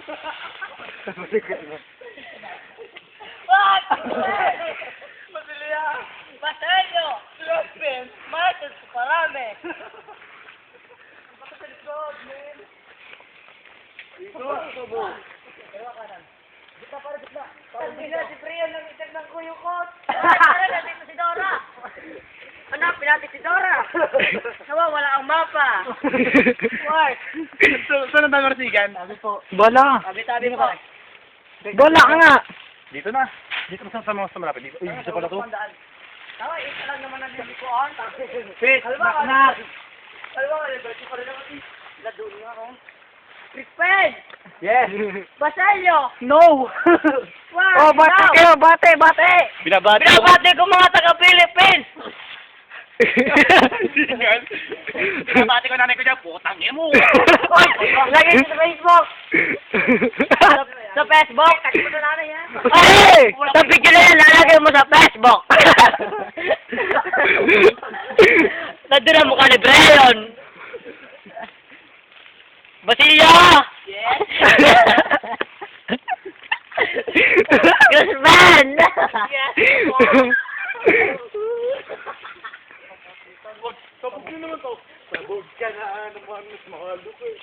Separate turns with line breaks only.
What? Masilia! Baselio! Lopez! Marcos! Parame! Bakit sa likod, man? Ito! Kaya kanan. Gitna para gitna. Hindi na si Priyan nang itig ng kuyukot. Hanapin natin si Dora. Hanapin natin si Dora. Nawawala ang mapa. Mark.
Saan ang tayo marasigan?
Sabi po.
Bala.
Tabi-tabi mo.
Bala ka nga.
Dito na. Dito na sa mga malapit. Dito. Uy, isa pala to.
Tawa, isa lang naman ang nilikuan.
Fit,
Knock. Alam mo, liberty pa rin naman. Ladun nga ako. Crispin!
Yes.
Baselio!
No.
Mark!
Oh, bate kayo, bate, bate.
Binabati.
Binabati ko mga taga-Philippines!
Binabati ko nanay ko dyan. Putang niya mo.
Lagay sa Facebook! Sa Facebook! Kasi mo sa nanay yan.
Ay! Sa picture na yan, lalagay mo sa Facebook.
Nandun ang mukha ni Brayon! Basilio! Yes! Guzman! Yes!
Sabog nyo naman to. Sabog ka na naman. Mas mahalo ko eh.